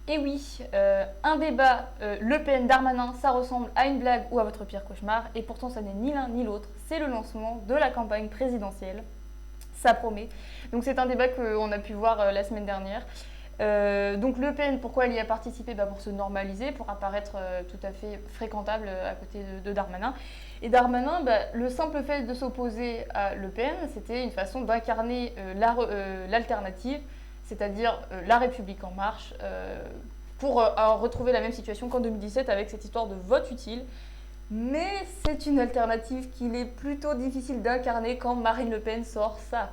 Et oui, un débat Le Pen-Darmanin, ça ressemble à une blague ou à votre pire cauchemar, et pourtant ça n'est ni l'un ni l'autre, c'est le lancement de la campagne présidentielle, ça promet. Donc c'est un débat qu'on a pu voir la semaine dernière. Donc Le Pen, pourquoi elle y a participé? Pour se normaliser, pour apparaître tout à fait fréquentable à côté de Darmanin. Et Darmanin, le simple fait de s'opposer à Le Pen, c'était une façon d'incarner l'alternative, c'est-à-dire La République en marche, pour retrouver la même situation qu'en 2017 avec cette histoire de vote utile. Mais c'est une alternative qu'il est plutôt difficile d'incarner quand Marine Le Pen sort ça.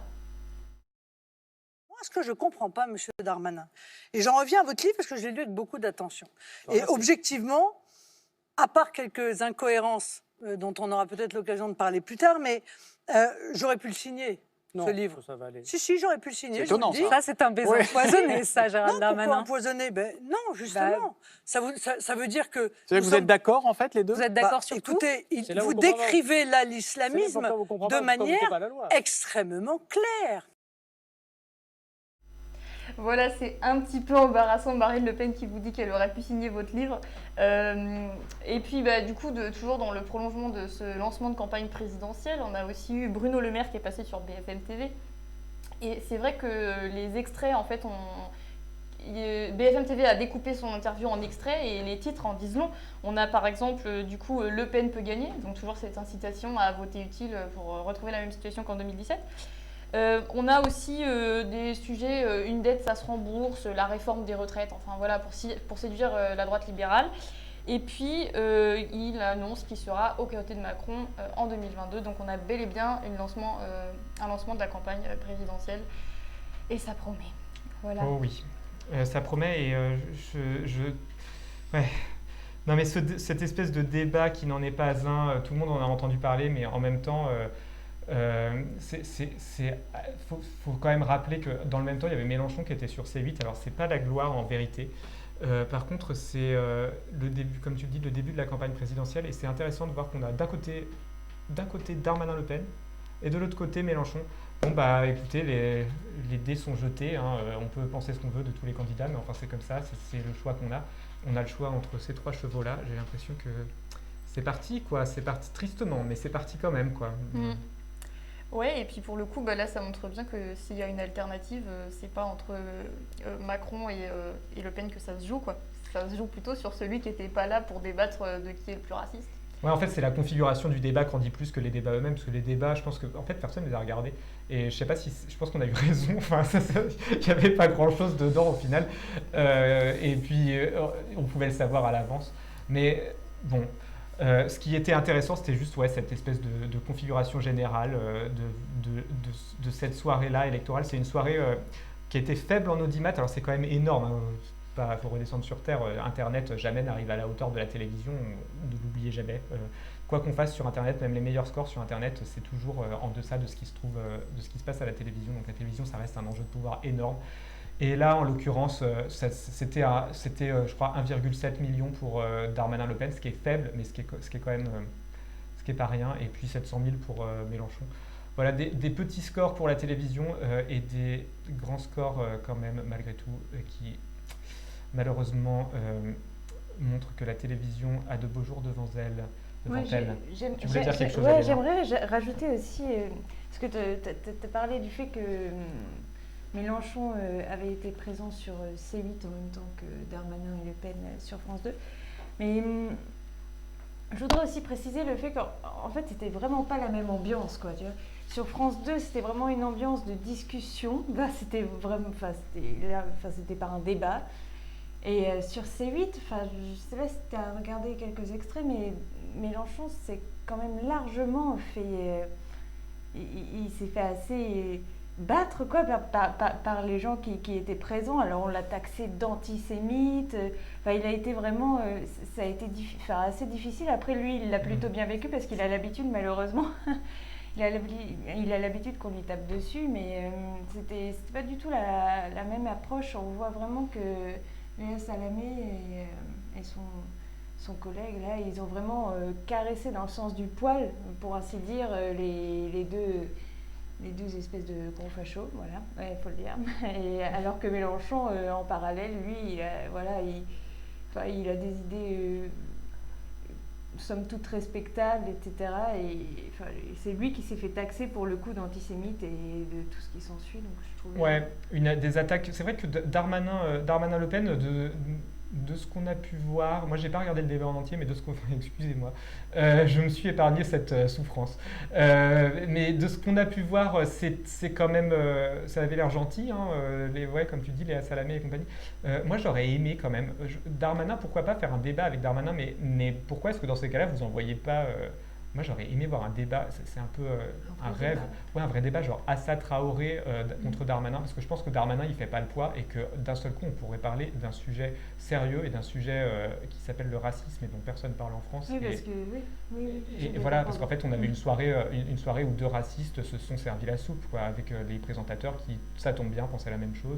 Moi, ce que je ne comprends pas, Monsieur Darmanin, et j'en reviens à votre livre parce que je l'ai lu avec beaucoup d'attention. Et objectivement, à part quelques incohérences dont on aura peut-être l'occasion de parler plus tard, mais j'aurais pu le signer, ce livre. Ça va aller. Si, j'aurais pu le signer. C'est étonnant, je vous le dis. ça. Ça, c'est un baiser empoisonné, ça, Gérald Non, Darmanin. pourquoi empoisonné? Non, justement. Ça veut dire que... C'est-à-dire que vous êtes d'accord, en fait, les deux? Vous êtes d'accord sur tout? Écoutez, C'est là où vous on comprend pas. décrivez là C'est l'islamisme pourquoi vous comprenez de pas, pourquoi vous manière comprenez pas la loi. extrêmement claire. Voilà, c'est un petit peu embarrassant, Marine Le Pen qui vous dit qu'elle aurait pu signer votre livre. Et puis, du coup, toujours dans le prolongement de ce lancement de campagne présidentielle, on a aussi eu Bruno Le Maire qui est passé sur BFM TV. Et c'est vrai que les extraits, en fait, BFM TV a découpé son interview en extraits et les titres en disent long. On a par exemple, du coup, Le Pen peut gagner, donc toujours cette incitation à voter utile pour retrouver la même situation qu'en 2017. On a aussi des sujets, une dette ça se rembourse, la réforme des retraites, enfin voilà, pour séduire la droite libérale. Et puis il annonce qu'il sera aux côtés de Macron en 2022, donc on a bel et bien un lancement de la campagne présidentielle, et ça promet. Voilà. Oh oui, ça promet et ouais. Non mais cette espèce de débat qui n'en est pas un, tout le monde en a entendu parler, mais en même temps... faut quand même rappeler que dans le même temps, il y avait Mélenchon qui était sur C8. Alors, c'est pas la gloire en vérité. Par contre, c'est le début, comme tu le dis, le début de la campagne présidentielle. Et c'est intéressant de voir qu'on a d'un côté Darmanin-Le Pen et de l'autre côté Mélenchon. Bon, écoutez, les dés sont jetés. Hein. On peut penser ce qu'on veut de tous les candidats, mais enfin, c'est comme ça. C'est le choix qu'on a. On a le choix entre ces trois chevaux-là. J'ai l'impression que c'est parti, quoi. C'est parti tristement, mais c'est parti quand même, quoi. Ouais, et puis pour le coup, là, ça montre bien que s'il y a une alternative, c'est pas entre Macron et Le Pen que ça se joue, quoi. Ça se joue plutôt sur celui qui n'était pas là pour débattre de qui est le plus raciste. Ouais, en fait, c'est la configuration du débat qu'on dit plus que les débats eux-mêmes, parce que les débats, je pense que en fait, personne ne les a regardés. Et je sais pas si, je pense qu'on a eu raison. Enfin, il n'y avait pas grand-chose dedans au final. Et puis, on pouvait le savoir à l'avance. Mais bon. Ce qui était intéressant, c'était juste cette espèce de configuration générale de cette soirée-là électorale. C'est une soirée qui était faible en audimat. Alors c'est quand même énorme. Il faut redescendre sur Terre. Internet jamais n'arrive à la hauteur de la télévision. Ne l'oubliez jamais. Quoi qu'on fasse sur Internet, même les meilleurs scores sur Internet, c'est toujours en deçà de ce qui se passe à la télévision. Donc la télévision, ça reste un enjeu de pouvoir énorme. Et là, en l'occurrence, c'était je crois, 1,7 million pour Darmanin-Le Pen, ce qui est faible, mais ce qui est quand même, ce qui est pas rien. Et puis 700 000 pour Mélenchon. Voilà, des petits scores pour la télévision et des grands scores quand même, malgré tout, qui malheureusement montrent que la télévision a de beaux jours devant elle. Tu voulais dire quelque chose, ouais, Aléna? j'aimerais rajouter aussi, parce que tu as parlé du fait que Mélenchon avait été présent sur C8 en même temps que Darmanin et Le Pen sur France 2. Mais je voudrais aussi préciser le fait qu'en fait, c'était vraiment pas la même ambiance, quoi, tu vois. Sur France 2, c'était vraiment une ambiance de discussion. Là, c'était vraiment, c'était pas un débat. Et sur C8, je sais pas si tu as regardé quelques extraits, mais Mélenchon s'est quand même largement fait... il s'est fait assez battre, quoi, par les gens qui étaient présents. Alors on l'a taxé d'antisémite. Il a été vraiment... ça a été assez difficile. Après, lui, il l'a plutôt bien vécu parce qu'il a l'habitude, malheureusement. Il a l'habitude qu'on lui tape dessus, mais c'était pas du tout la même approche. On voit vraiment que Léa Salamé et son collègue, là, ils ont vraiment caressé dans le sens du poil, pour ainsi dire, les les deux espèces de gros fachos, voilà, il faut le dire. Et alors que Mélenchon, en parallèle, lui, il a des idées somme toute respectables, etc. Et c'est lui qui s'est fait taxer pour le coup d'antisémite et de tout ce qui s'ensuit. Donc je trouve. Ouais, des attaques. C'est vrai que Darmanin-Le Pen, de ce qu'on a pu voir, moi j'ai pas regardé le débat en entier, mais de ce qu'on, excusez-moi, je me suis épargné cette souffrance. Mais de ce qu'on a pu voir, c'est quand même, ça avait l'air gentil, hein, comme tu dis, Léa Salamé et compagnie. Moi j'aurais aimé quand même. Darmanin, pourquoi pas faire un débat avec Darmanin, mais pourquoi est-ce que dans ces cas-là vous en voyez pas moi, j'aurais aimé voir un débat, c'est un peu un rêve, ouais, un vrai débat, genre Assa Traoré contre Darmanin, parce que je pense que Darmanin, il fait pas le poids et que d'un seul coup, on pourrait parler d'un sujet sérieux et d'un sujet qui s'appelle le racisme et dont personne parle en France. Oui, parce que oui. Et voilà, parce qu'en fait, on avait une soirée où deux racistes se sont servis la soupe, quoi, avec les présentateurs qui, ça tombe bien, pensaient la même chose.